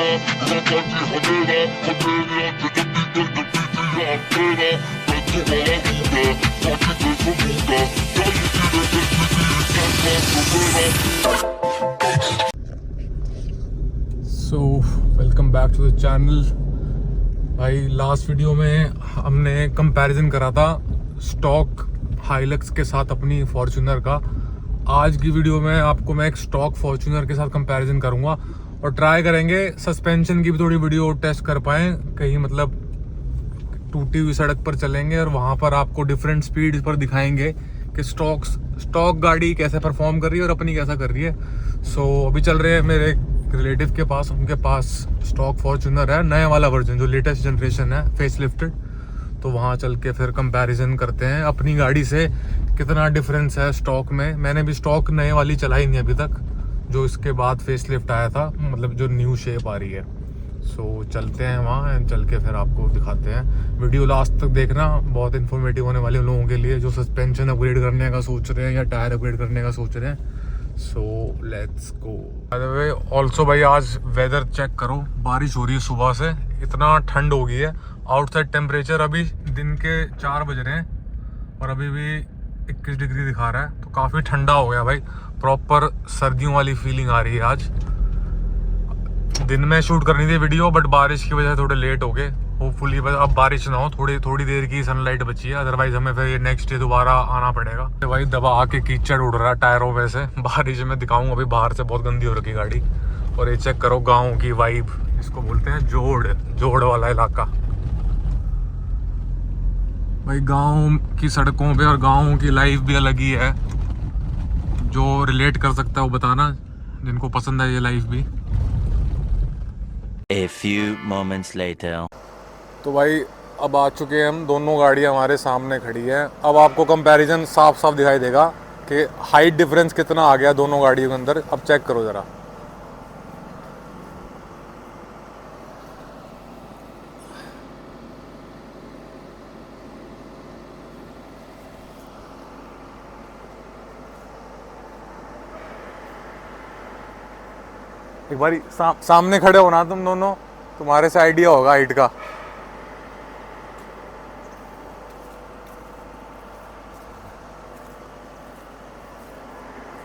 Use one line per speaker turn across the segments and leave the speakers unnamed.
So welcome back to the channel. भाई last video में हमने कंपैरिजन करा था स्टॉक हाइलक्स के साथ अपनी फॉर्च्यूनर का। आज की वीडियो में आपको मैं एक स्टॉक फॉर्च्यूनर के साथ कंपैरिजन करूंगा और ट्राई करेंगे सस्पेंशन की भी थोड़ी वीडियो टेस्ट कर पाएँ। कहीं मतलब टूटी हुई सड़क पर चलेंगे और वहाँ पर आपको डिफरेंट स्पीड पर दिखाएंगे कि स्टॉक गाड़ी कैसे परफॉर्म कर रही है और अपनी कैसा कर रही है। सो अभी चल रहे हैं मेरे रिलेटिव के पास, उनके पास स्टॉक फॉर्च्यूनर है, नया वाला वर्जन जो लेटेस्ट जनरेशन है, फेस लिफ्टेड। तो वहाँ चल के फिर कंपैरिजन करते हैं अपनी गाड़ी से कितना डिफरेंस है स्टॉक में। मैंने भी स्टॉक नए वाली चलाई नहीं अभी तक, जो इसके बाद फेस लिफ्ट आया था, मतलब जो न्यू शेप आ रही है। सो चलते हैं वहाँ, चल के फिर आपको दिखाते हैं। वीडियो लास्ट तक देखना, बहुत इन्फॉर्मेटिव होने वाले लोगों के लिए जो सस्पेंशन अपग्रेड करने का सोच रहे हैं या टायर अपग्रेड करने का सोच रहे हैं। So let's go. By the way also भाई आज वेदर चेक करो, बारिश हो रही है सुबह से, इतना ठंड हो गई है। आउटसाइड टेम्परेचर अभी दिन के 4 बज रहे हैं और अभी भी 21 डिग्री दिखा रहा है, तो काफ़ी ठंडा हो गया भाई। प्रॉपर सर्दियों वाली फीलिंग आ रही है आज। दिन में शूट करनी थी वीडियो बट बारिश की वजह से थोड़े लेट हो गए। होपफुली अब बारिश ना हो, थोड़ी देर की सनलाइट बची है, अदरवाइज हमें फिर ये नेक्स्ट डे दोबारा आना पड़ेगा। तो भाई दबा के कीचड़ उड़ रहा है टायरों में से, बारिश में दिखाऊं अभी बाहर से, बहुत गंदी हो रखी गाड़ी। और ये चेक करो गाँव की वाइब, इसको बोलते हैं जोड़ वाला इलाका। भाई गाँव की सड़कों पे और गाँव की लाइफ भी अलग ही है। जो रिलेट कर सकता है वो बताना, जिनको पसंद है ये लाइफ भी।
A few moments later.
तो भाई अब आ चुके हैं हम, दोनों गाड़ियाँ हमारे सामने खड़ी हैं। अब आपको कंपैरिजन साफ साफ दिखाई देगा कि हाइट डिफरेंस कितना आ गया दोनों गाड़ियों के अंदर। अब चेक करो ज़रा। एक बारी सामने खड़े हो ना तुम दोनों, तुम्हारे से आइडिया होगा हाइट का।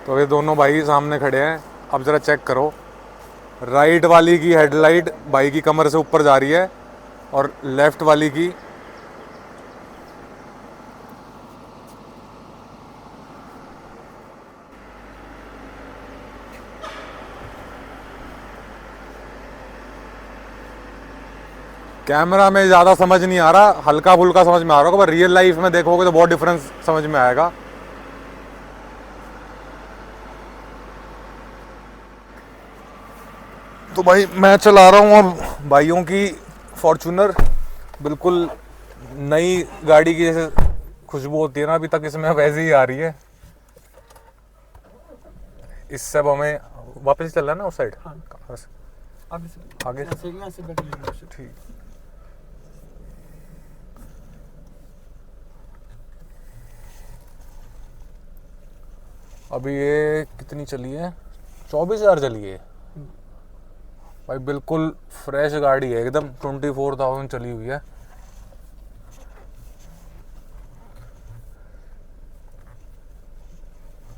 तो ये दोनों भाई सामने खड़े हैं। अब ज़रा चेक करो, राइट वाली की हेडलाइट भाई की कमर से ऊपर जा रही है और लेफ्ट वाली की कैमरा में ज़्यादा समझ नहीं आ रहा, हल्का फुल्का समझ में आ रहा होगा, पर रियल लाइफ में देखोगे तो बहुत डिफरेंस समझ में आएगा। तो भाई मैं चला रहा हूँ और भाइयों की फॉर्च्यूनर बिल्कुल नई गाड़ी की जैसे खुशबू होती है ना, अभी तक इसमें वैसे ही आ रही है। इससे अब हमें वापस चलना है ना उस साइड। हाँ। आगे ठीक। अभी ये कितनी चली है? 24,000 चली है भाई। बिल्कुल फ्रेश गाड़ी है एकदम, 24,000 चली हुई है।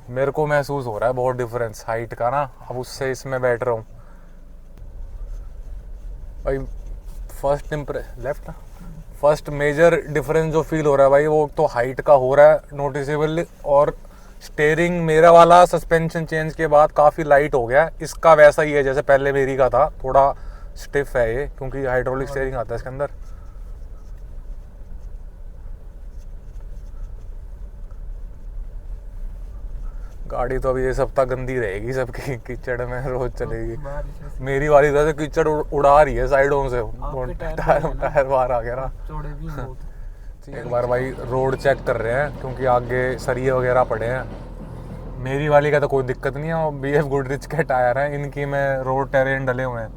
मेरे को महसूस हो रहा है बहुत डिफरेंस हाइट का ना, अब उससे इसमें बैठ रहा हूँ भाई। फर्स्ट मेजर डिफरेंस जो फील हो रहा है भाई, वो तो हाइट का हो रहा है नोटिसेबल। और स्टेयरिंग मेरा वाला सस्पेंशन चेंज के बाद काफ़ी लाइट हो गया। इसका वैसा ही है जैसे पहले मेरी का था, थोड़ा स्टिफ है ये क्योंकि हाइड्रोलिक स्टेयरिंग आता है इसके अंदर। गाड़ी तो अभी ये सप्ताह गंदी रहेगी सबकी, कीचड़ में रोज चलेगी। मेरी वाली तो कीचड़ उड़ा रही है साइडों से, टायर बाहर आ गया ना। एक बार भाई रोड चेक कर रहे हैं क्योंकि आगे सरिये वगैरह पड़े हैं। मेरी वाली का तो कोई दिक्कत नहीं है, BF गुडरिच के टायर हैं, इनकी में रोड टेरेन डले हुए हैं।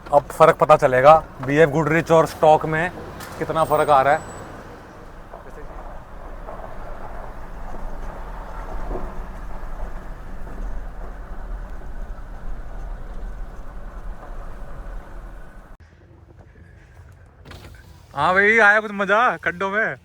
अब फ़र्क पता चलेगा BF गुडरिच और स्टॉक में कितना फ़र्क आ रहा है। हाँ भाई, आया कुछ मजा खड्डों में?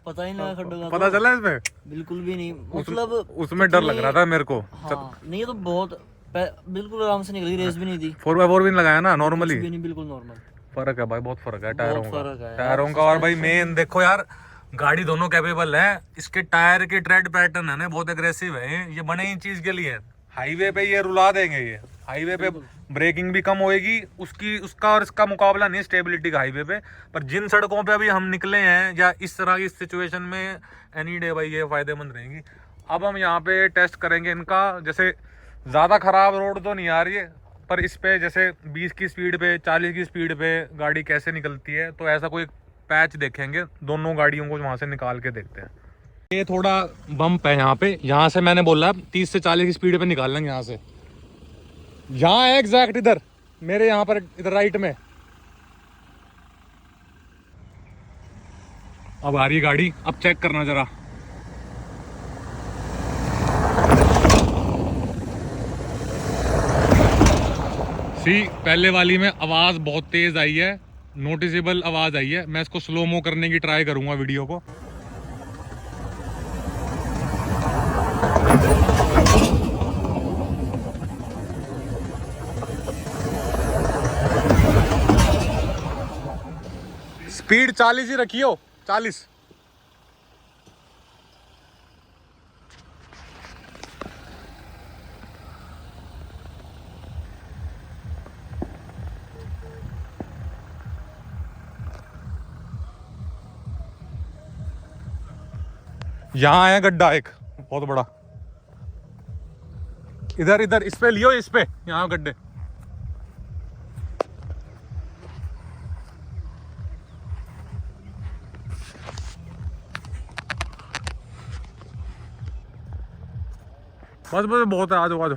पता ही नहीं खड्डों का
पता चला इसमें?
बिल्कुल भी नहीं, मतलब
उसमें डर लग रहा था मेरे को।
हाँ, नहीं ये तो बहुत बिल्कुल आराम से निकली, रेस भी नहीं थी।
4x4 भी नहीं लगाया ना नॉर्मली?
भी नहीं, बिल्कुल नॉर्मल।
फर्क है भाई, बहुत फर्क है टायरों
फर्क है
का, टायरों का। और भाई मेन देखो यार, गाड़ी दोनों कैपेबल है। इसके टायर के ट्रेड पैटर्न है ना बहुत एग्रेसिव है। ये बने ही चीज के लिए। हाईवे पे ये रुला देंगे। ये हाईवे पे ब्रेकिंग भी कम होएगी उसका और इसका मुकाबला नहीं स्टेबिलिटी का हाईवे पे। पर जिन सड़कों पे अभी हम निकले हैं या इस तरह की सिचुएशन में, एनी डे भाई ये फायदेमंद रहेंगी। अब हम यहाँ पे टेस्ट करेंगे इनका। जैसे ज़्यादा ख़राब रोड तो नहीं आ रही है, पर इस पे जैसे 20 की स्पीड पे 40 की स्पीड पे गाड़ी कैसे निकलती है, तो ऐसा कोई पैच देखेंगे, दोनों गाड़ियों को वहाँ से निकाल के देखते हैं। ये थोड़ा बम्प है यहाँ पे, यहाँ से मैंने बोला 30 से 40 की स्पीड पे निकाल लेंगे यहाँ से। यहाँ है एग्जैक्ट इधर मेरे, यहाँ पर इधर राइट में। अब आ रही है गाड़ी, अब चेक करना जरा। पहले वाली में आवाज बहुत तेज आई है, नोटिसेबल आवाज आई है। मैं इसको स्लो मो करने की ट्राई करूंगा वीडियो को। स्पीड 40 ही रखियो, 40। यहाँ है गड्ढा एक बहुत बड़ा, इधर इधर इस पे लियो, इस पे यहाँ गड्ढे। बस बस बहुत है, आ जाओ आ जाओ।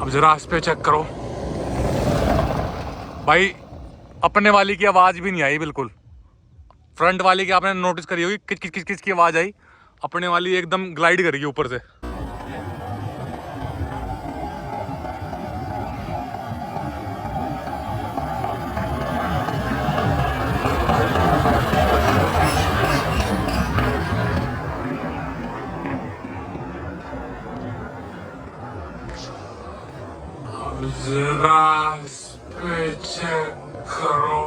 अब जरा इस पे चेक करो भाई, अपने वाली की आवाज भी नहीं आई बिल्कुल। फ्रंट वाली की आपने नोटिस करी होगी किस किस किस किस की आवाज आई, अपने वाली एकदम ग्लाइड करेगी ऊपर से। जरा इस पे चेक करो।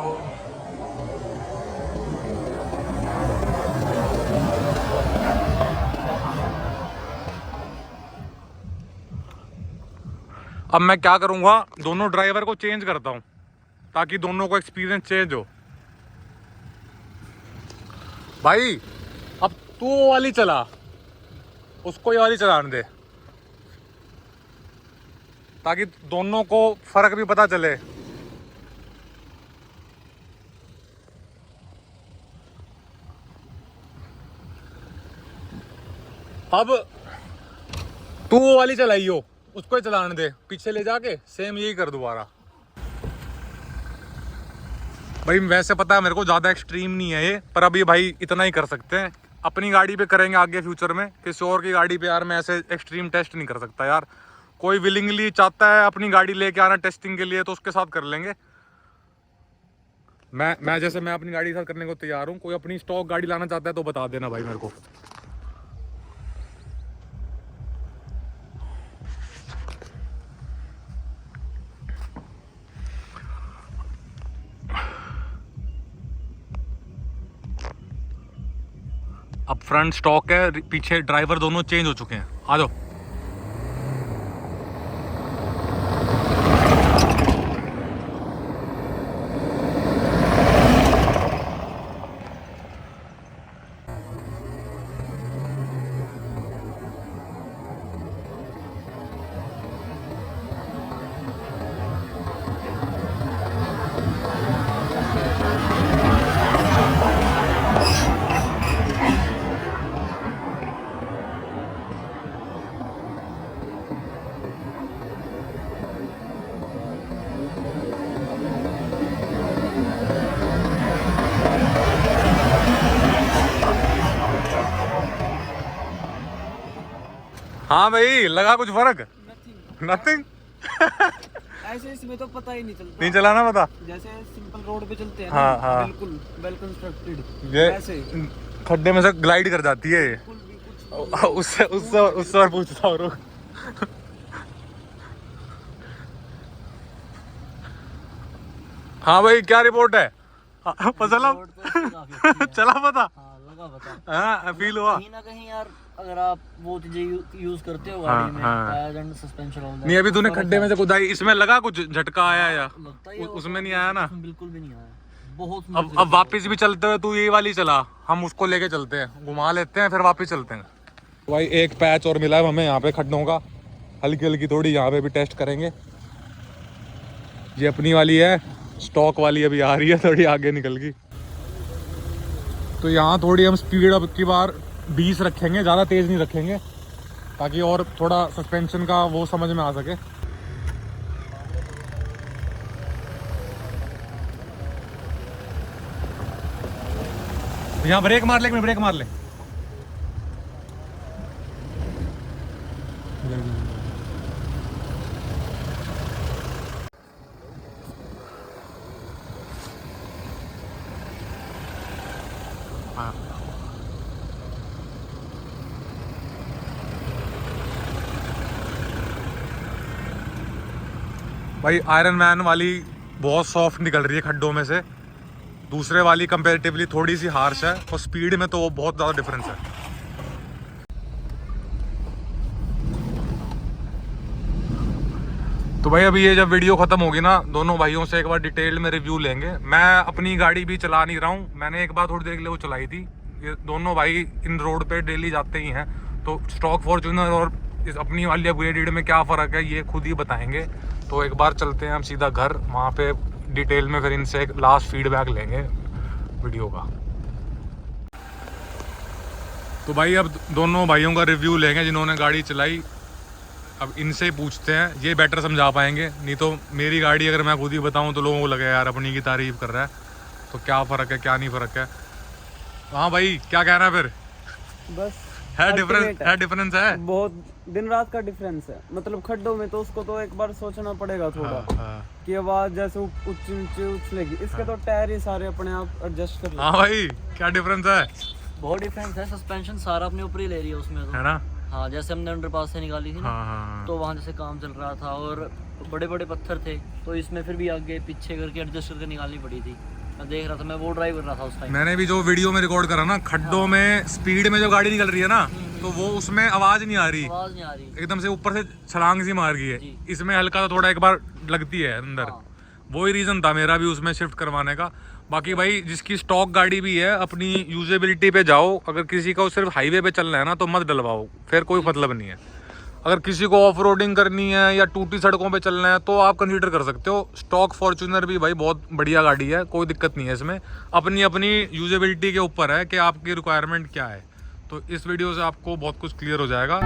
अब मैं क्या करूंगा, दोनों ड्राइवर को चेंज करता हूं ताकि दोनों को एक्सपीरियंस चेंज हो। भाई अब तू वो वाली चला, उसको ये वाली चलाने दे ताकि दोनों को फर्क भी पता चले। अब तू वो वाली चलाइयो, उसको ही चलाने दे, पीछे ले जाके सेम यही कर दोबारा। भाई वैसे पता है मेरे को ज़्यादा एक्सट्रीम नहीं है ये, पर अभी भाई इतना ही कर सकते हैं। अपनी गाड़ी पे करेंगे आगे फ्यूचर में, किसी और की गाड़ी पे यार मैं ऐसे एक्सट्रीम टेस्ट नहीं कर सकता यार। कोई विलिंगली चाहता है अपनी गाड़ी लेके आना टेस्टिंग के लिए तो उसके साथ कर लेंगे। मैं जैसे मैं अपनी गाड़ी के साथ करने को तैयार हूँ। कोई अपनी स्टॉक गाड़ी लाना चाहता है तो बता देना भाई मेरे को। अब फ्रंट स्टॉक है, पीछे ड्राइवर दोनों चेंज हो चुके हैं। आ जाओ। हाँ भाई, लगा कुछ फर्क? नथिंग।
ऐसे इसमें तो पता ही नहीं चलता।
नहीं चला ना पता?
जैसे सिंपल रोड पे चलते हैं
हाँ,
ना,
हाँ।
बिल्कुल वेल कंस्ट्रक्टेड,
ये
ऐसे
खड्डे में से ग्लाइड कर जाती है।
बिल्कुल भी कुछ
उससे और पूछता हूँ, रुक। हाँ भाई, क्या रिपोर्ट है? चला
रोड तो इसकी काफी अच्छी है।
चला पता?
हाँ, लगा पता।
हाँ, फील हुआ?
कहीं ना कहीं यार, अगर आप वो चीजें यूज करते हो
हाँ,
गाड़ी में,
हाँ।
Tyre and suspension all that,
नहीं, अभी तूने खड्डे में से कुदाई, इसमें लगा कुछ झटका आया या?
लगता ही है,
उसमें नहीं आया ना?
उसमें बिल्कुल भी नहीं आया। बहुत
अब वापस भी चलते हुए तू ये वाली चला, हम उसको लेके चलते हैं, घुमा लेते हैं, फिर वापस चलते हैं। भाई एक पैच और मिला है हमें यहाँ पे खड्डों का, हल्की हल्की थोड़ी, यहाँ पे भी टेस्ट करेंगे। ये अपनी वाली है, स्टॉक वाली अभी आ रही है, थोड़ी आगे निकल गई। तो यहाँ थोड़ी हम स्पीड अब की बार 20 रखेंगे, ज़्यादा तेज़ नहीं रखेंगे, ताकि और थोड़ा सस्पेंशन का वो समझ में आ सके। यहाँ ब्रेक मार ले, एक मिनट ब्रेक मार ले। हाँ। भाई आयरन मैन वाली बहुत सॉफ्ट निकल रही है खड्डों में से, दूसरे वाली कंपैरेटिवली थोड़ी सी हार्श है, और स्पीड में तो वो बहुत ज़्यादा डिफरेंस है। तो भाई अभी ये जब वीडियो ख़त्म होगी ना, दोनों भाइयों से एक बार डिटेल में रिव्यू लेंगे। मैं अपनी गाड़ी भी चला नहीं रहा हूँ, मैंने एक बार थोड़ी देर के लिए वो चलाई थी। ये दोनों भाई इन रोड पे डेली जाते ही हैं, तो स्टॉक फॉर्च्यूनर और इस अपनी वाली अपग्रेडेड में क्या फ़र्क है ये खुद ही बताएंगे। तो एक बार चलते हैं हम सीधा घर, वहाँ पे डिटेल में फिर इनसे एक लास्ट फीडबैक लेंगे वीडियो का। तो भाई अब दोनों भाइयों का रिव्यू लेंगे जिन्होंने गाड़ी चलाई। अब इनसे ही पूछते हैं, ये बेटर समझा पाएंगे, नहीं तो मेरी गाड़ी अगर मैं खुद ही बताऊं तो लोगों को लगे यार अपनी की तारीफ कर रहा है। तो क्या फ़र्क है, क्या नहीं फ़र्क है। हाँ भाई, क्या कहना है फिर?
बस
है डिफरेंस है।
बहुत दिन रात का डिफरेंस है। मतलब खड्डों में तो उसको तो एक बार सोचना पड़ेगा थोड़ा,
हाँ।
कि आवाज जैसे उछलेगी। इसके तो टायर ही सारे अपने आप एडजस्ट कर
हाँ भाई, क्या डिफरेंस है?
बहुत डिफरेंस है। सस्पेंशन सारा अपने ऊपर ही ले रही है उसमें तो,
है ना?
हाँ, जैसे हमने अंडरपास से निकाली थी ना,
हाँ।
तो वहाँ जैसे काम चल रहा था और बड़े बड़े पत्थर थे, तो इसमें फिर भी आगे पीछे करके एडजस्ट करके निकालनी पड़ी थी। मैं देख रहा था, मैं वो ड्राइव कर रहा था उस टाइम।
मैंने भी जो वीडियो में रिकॉर्ड करा ना, खड्डों में स्पीड में जो गाड़ी निकल रही है ना, तो वो उसमें आवाज नहीं आ रही,
आवाज नहीं आ रही,
एकदम से ऊपर से छलांग सी मार गई है।
जी।
इसमें हल्का सा थोड़ा एक बार लगती है अंदर।
हाँ।
वही रीजन था मेरा भी उसमें शिफ्ट करवाने का। बाकी भाई जिसकी स्टॉक गाड़ी भी है, अपनी यूजेबिलिटी पे जाओ। अगर किसी को सिर्फ हाईवे पे चलना है ना, तो मत डलवाओ, फिर कोई मतलब नहीं है। अगर किसी को ऑफ रोडिंग करनी है या टूटी सड़कों पे चलना है, तो आप कंसीडर कर सकते हो। स्टॉक फॉर्च्यूनर भी भाई बहुत बढ़िया गाड़ी है, कोई दिक्कत नहीं है इसमें। अपनी अपनी यूजेबिलिटी के ऊपर है कि आपकी रिक्वायरमेंट क्या है। तो इस वीडियो से आपको बहुत कुछ क्लियर हो जाएगा।